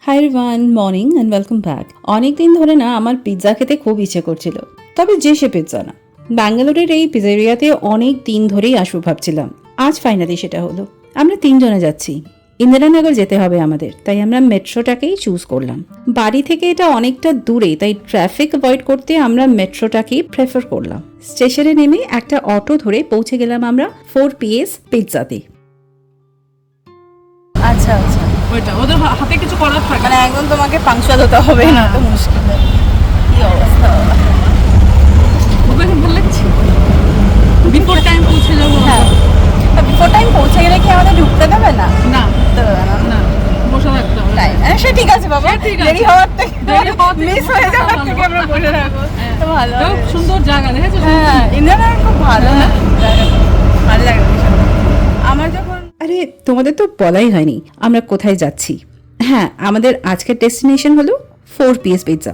Hi everyone, morning and welcome back. অনেকদিন ধরে না আমার পিৎজা খেতে খুব ইচ্ছে করছিল, তবে যে সে পিৎজা না, ব্যাঙ্গালোরের এই পিৎজারিয়াতে অনেক দিন ধরেই আসবো ভাবছিলাম। আজ ফাইনালি সেটা হলো। আমরা 3 জনে যাচ্ছি, ইন্দিরানগর যেতে হবে আমাদের, তাই আমরা মেট্রোটাকেই চুজ করলাম। বাড়ি থেকে এটা অনেকটা দূরে, তাই ট্রাফিক অ্যাভয়েড করতে আমরা মেট্রোটাকেই প্রেফার করলাম। স্টেশনে নেমে একটা অটো ধরে পৌঁছে গেলাম আমরা 4 PS পিৎজাতে। আচ্ছা আচ্ছা, ওইটা ওদের হাতে কিছু করার থাকে মানে একদম তোমাকে পাংচুয়াল হতে হবে না, তো মুশকিল। কি অবস্থা, ওদের ভালো লাগছে। বিফোর টাইম পৌঁছে যাবো। হ্যাঁ, বিফোর টাইম পৌঁছে গেলে কি আমাদের ঢুকতে দেবে না? না দেবে না না, বসে থাকতে হবে। টাইম সে ঠিক আছে বাবা, ঠিক আছে। দেরি হওয়ার থেকে মিস হয়ে যাওয়ার ভালো। থেকে আমরা বসে থাকবো, তো ভালো খুব হয়। সুন্দর জায়গা দেখেছো? হ্যাঁ, ইন্ডিয়ান খুব ভালো না জায়গাটা, ভালো লাগে বিষয়টা। আমার যখন আরে তোমাদের তো বলাই হয়নি আমরা কোথায় যাচ্ছি। হ্যাঁ, আমাদের আজকের ডেস্টিনেশন হলো 4 PS পিৎজা,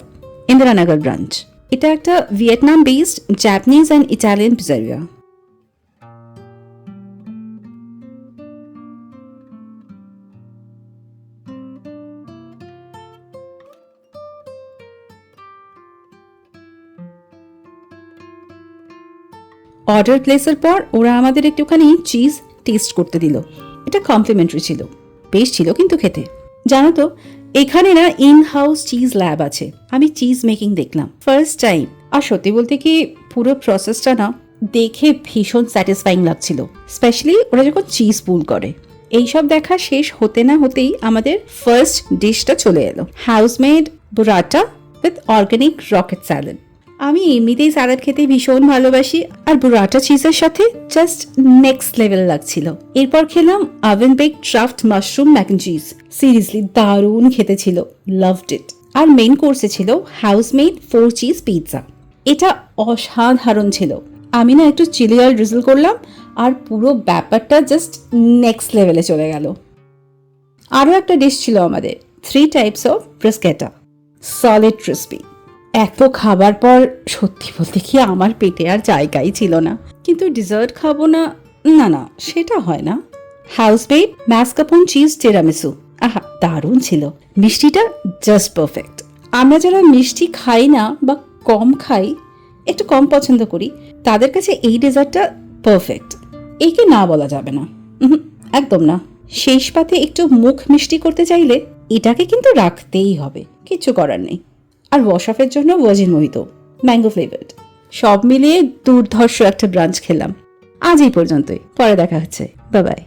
ইন্দিরানগর ব্রাঞ্চ। এটা একটা Vietnam based Japanese and Italian pizzeria. Order প্লেসের পর ওরা আমাদের একটুখানি চিজ টেস্ট করতে দিল। এটা কমপ্লিমেন্টারি ছিল, বেশ ছিল কিন্তু খেতে। জানো তো, এখানে না ইন হাউস চিজ ল্যাব আছে। আমি চিজ মেকিং দেখলাম ফার্স্ট টাইম, আর সত্যি বলতে কি পুরো প্রসেসটা না দেখে ভীষণ স্যাটিসফাইং লাগছিল, স্পেশালি ওরা যখন চিজ পুল করে। এইসব দেখা শেষ হতে না হতেই আমাদের ফার্স্ট ডিশটা চলে এলো, housemade burrata with organic rocket salad. আমি এমনিতেই স্যালাড খেতে ভীষণ ভালোবাসি, আর বুরাটা চিজের সাথে জাস্ট নেক্সট লেভেল লাগছিল। এরপর খেলাম oven bake truffle mushroom mac and cheese. Seriously দারুণ খেতে ছিল, লাভড ইট। আর মেইন কোর্সে ছিল হাউসমেড 4 চিজ পিৎজা। এটা অসাধারণ ছিল। আমি না একটু চিলি অয়েল ড্রিজল করলাম, আর পুরো ব্যাপারটা জাস্ট নেক্সট লেভেলে চলে গেল। আরও একটা ডিশ ছিল আমাদের, 3 টাইপস অফ ব্রিস্কেটা, সলিড ক্রিস্পি। এত খাবার পর সত্যি বলতে কি আমার পেটে আর জায়গাই ছিল না। কিন্তু ডিজার্ট খাবো না, না না সেটা হয় না। হাউসমেড ম্যাসকাপন চিজ টিরামিসু, আহা দারুণ ছিল। মিষ্টিটা জাস্ট পারফেক্ট। আমরা যারা মিষ্টি খাই না বা কম খাই, একটু কম পছন্দ করি, তাদের কাছে এই ডেজার্টটা পারফেক্ট। একে না বলা যাবে না, একদম না। শেষ পাতে একটু মুখ মিষ্টি করতে চাইলে এটাকে কিন্তু রাখতেই হবে, কিছু করার নেই। আর ওয়াশ অফের জন্য ভার্জিন মোহিতো, ম্যাঙ্গো ফ্লেভার্ড। সব মিলিয়ে দুর্ধর্ষ একটা ব্রাঞ্চ খেলাম। আজ এই পর্যন্তই, পরে দেখা হচ্ছে, বাই বাই।